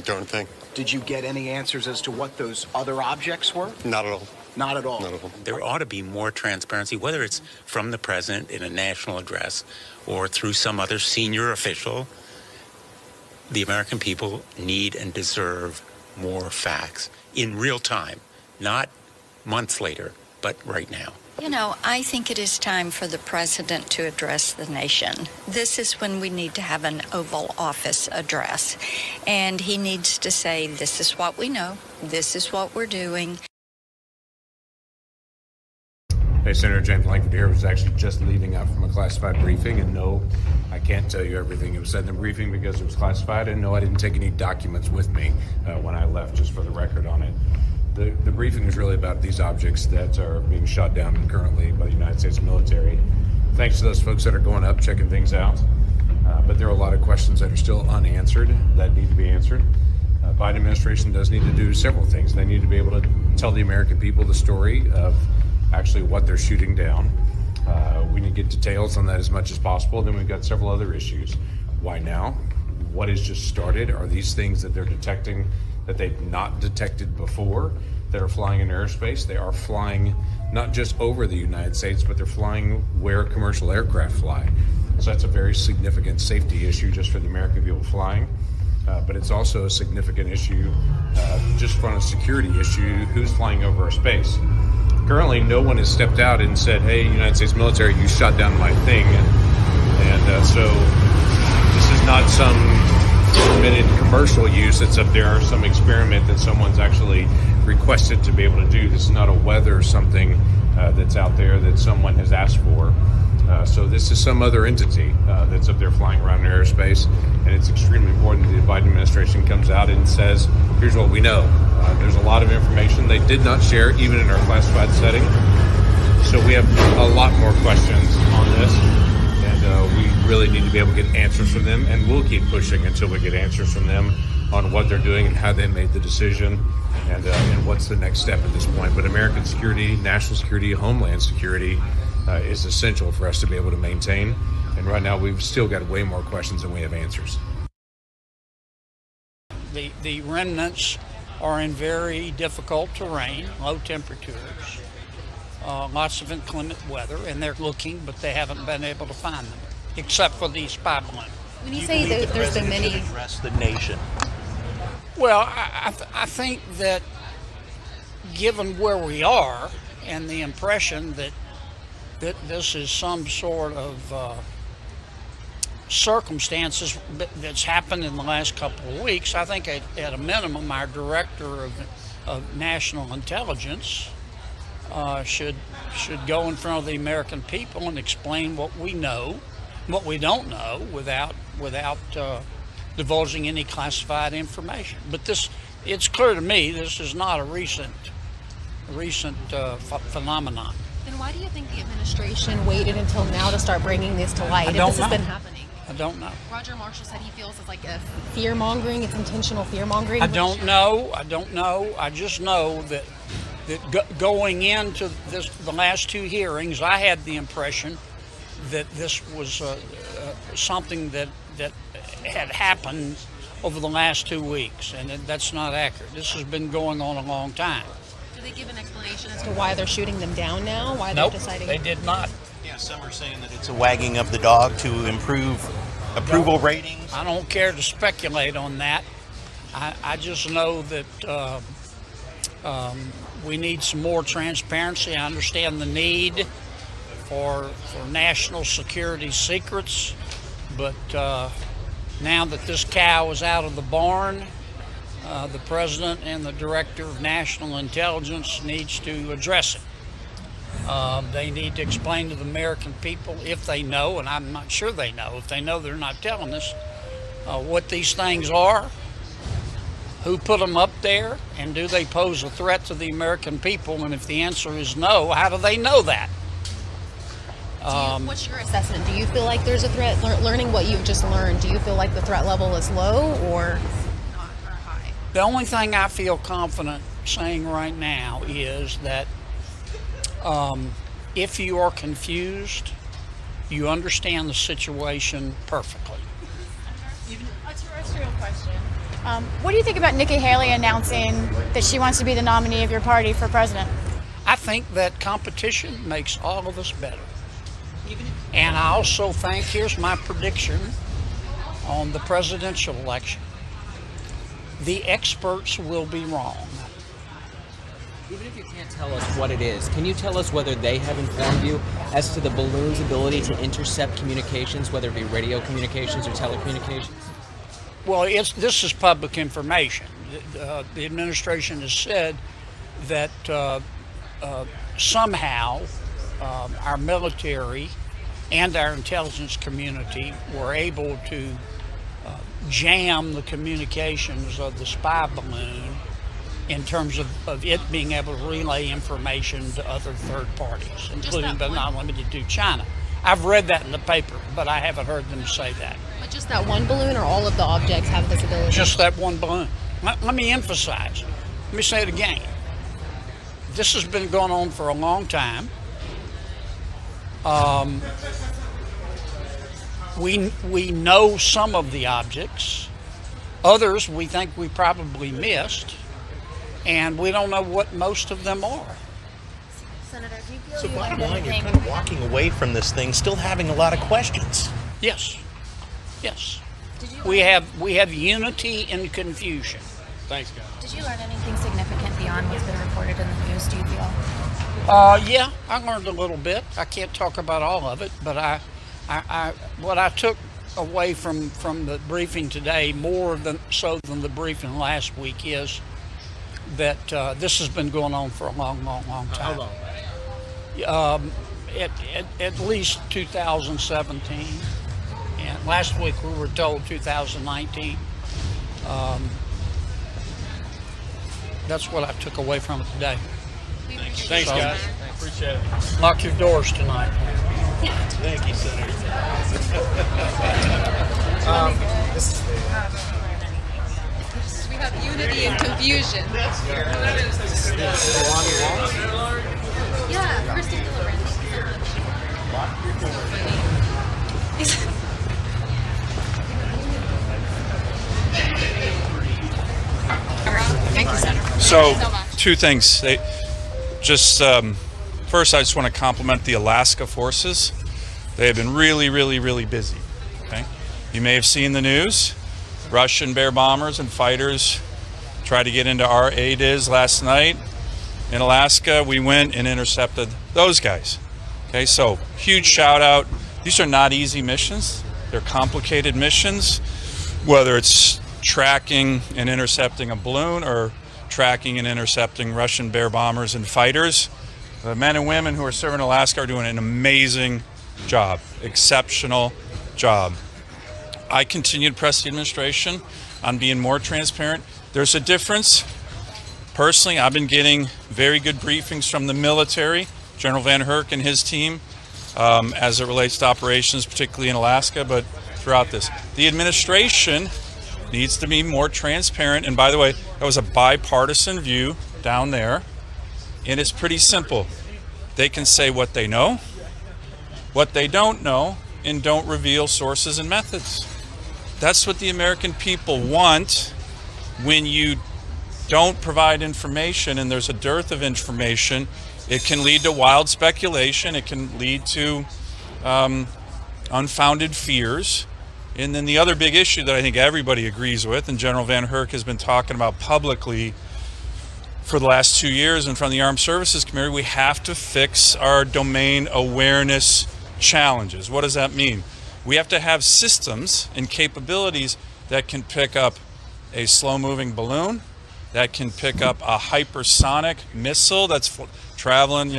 a darn thing. Did you get any answers as to what those other objects were? Not at all. Not at all. Not at all. There ought to be more transparency, whether it's from the president in a national address or through some other senior official. The American people need and deserve more facts in real time, not months later, but right now. You know, I think it is time for the president to address the nation. This is when we need to have an Oval Office address. And he needs to say, this is what we know, this is what we're doing. Hey, Senator James Lankford here. Was actually just leaving out from a classified briefing, and no, I can't tell you everything that was said in the briefing because it was classified, and no, I didn't take any documents with me when I left, just for the record on it. The briefing is really about these objects that are being shot down currently by the United States military. Thanks to those folks that are going up, checking things out. But there are a lot of questions that are still unanswered that need to be answered. Biden administration does need to do several things. They need to be able to tell the American people the story of actually what they're shooting down. We need to get details on that as much as possible. Then we've got several other issues. Why now? What has just started? Are these things that they're detecting that they've not detected before that are flying in airspace? They are flying not just over the United States, but they're flying where commercial aircraft fly. So that's a very significant safety issue just for the American people flying. But it's also a significant issue just from a security issue, who's flying over our space. Currently, no one has stepped out and said, hey, United States military, you shot down my thing. And so this is not some permitted commercial use that's up there, or some experiment that someone's actually requested to be able to do. This is not a weather or something that's out there that someone has asked for. So this is some other entity that's up there flying around in airspace, and it's extremely important that the Biden administration comes out and says, here's what we know. There's a lot of information they did not share, even in our classified setting. So we have a lot more questions on this, and we really need to be able to get answers from them, and we'll keep pushing until we get answers from them on what they're doing and how they made the decision, and what's the next step at this point. But American security, national security, homeland security is essential for us to be able to maintain. And right now we've still got way more questions than we have answers. The remnants are in very difficult terrain, low temperatures, lots of inclement weather, and they're looking, but they haven't been able to find them, except for the spy balloon. When you say that there's been many... address the nation. Well, I think that given where we are and the impression that this is some sort of circumstances that's happened in the last couple of weeks, I think at a minimum our director of national intelligence should go in front of the American people and explain what we know, what we don't know, without divulging any classified information. But it's clear to me this is not a recent phenomenon. Then why do you think the administration waited until now to start bringing this to light if this has been happening? I don't know. Roger Marshall said he feels it's like a fear-mongering, it's intentional fear-mongering. I don't know. I just know that going into the last two hearings, I had the impression that this was something that had happened over the last 2 weeks, and that's not accurate. This has been going on a long time. Did they give an explanation as to why they're shooting them down now? Why Nope, they're deciding? they did not. Yeah, some are saying that it's a wagging of the dog to improve approval ratings. I don't care to speculate on that. I just know that we need some more transparency. I understand the need for national security secrets, but now that this cow is out of the barn, the president and the director of national intelligence needs to address it. They need to explain to the American people, if they know, and I'm not sure they know, if they know they're not telling us, what these things are, who put them up there, and do they pose a threat to the American people? And if the answer is no, how do they know that? What's your assessment? Do you feel like there's a threat? Learning what you've just learned, do you feel like the threat level is low or not, or high? The only thing I feel confident saying right now is that if you are confused, you understand the situation perfectly. A terrestrial question. What do you think about Nikki Haley announcing that she wants to be the nominee of your party for president? I think that competition makes all of us better. And I also think, here's my prediction on the presidential election, the experts will be wrong. Even if you can't tell us what it is, can you tell us whether they have informed you as to the balloon's ability to intercept communications, whether it be radio communications or telecommunications? Well, this is public information. The administration has said that somehow our military and our intelligence community were able to jam the communications of the spy balloon in terms of it being able to relay information to other third parties, including but not limited to China. I've read that in the paper, but I haven't heard them say that. But just that one balloon, or all of the objects have this ability? Just that one balloon. Let me emphasize. Let me say it again. This has been going on for a long time. We know some of the objects. Others we think we probably missed, and we don't know what most of them are. Senator, do you feel So you bottom learned line, you're anything? kind of walking away from this thing, still having a lot of questions. Yes. Yes. Did you We have unity in confusion. Thanks, guys. Did you learn anything significant beyond what's been reported in the news, do you feel? Yeah, I learned a little bit. I can't talk about all of it, but what I took away from the briefing today, more than the briefing last week, is that this has been going on for a long time. How long? At least 2017, and last week we were told 2019. That's what I took away from it today. Thanks, So, guys. Appreciate it. Lock your doors tonight. Thank you, Senator. We have unity and confusion. Yeah, Kristen Thank you, Senator. So, So much. two things. First, I just want to compliment the Alaska forces. They have been really, really, really busy. Okay, you may have seen the news. Russian bear bombers and fighters tried to get into our ADIZ last night in Alaska. We went and intercepted those guys. Okay, so huge shout out. These are not easy missions. They're complicated missions, whether it's tracking and intercepting a balloon or tracking and intercepting Russian bear bombers and fighters. The men and women who are serving Alaska are doing an amazing job, exceptional job. I continue to press the administration on being more transparent. There's a difference. Personally, I've been getting very good briefings from the military, General Van Herk and his team, as it relates to operations, particularly in Alaska, but throughout this. The administration needs to be more transparent. And by the way, that was a bipartisan view down there. And it's pretty simple. They can say what they know, what they don't know, and don't reveal sources and methods. That's what the American people want. When you don't provide information and there's a dearth of information, it can lead to wild speculation. It can lead to unfounded fears. And then the other big issue that I think everybody agrees with, and General Van Herk has been talking about publicly for the last 2 years in front of the Armed Services Committee, we have to fix our domain awareness challenges. What does that mean? We have to have systems and capabilities that can pick up a slow-moving balloon, that can pick up a hypersonic missile that's traveling,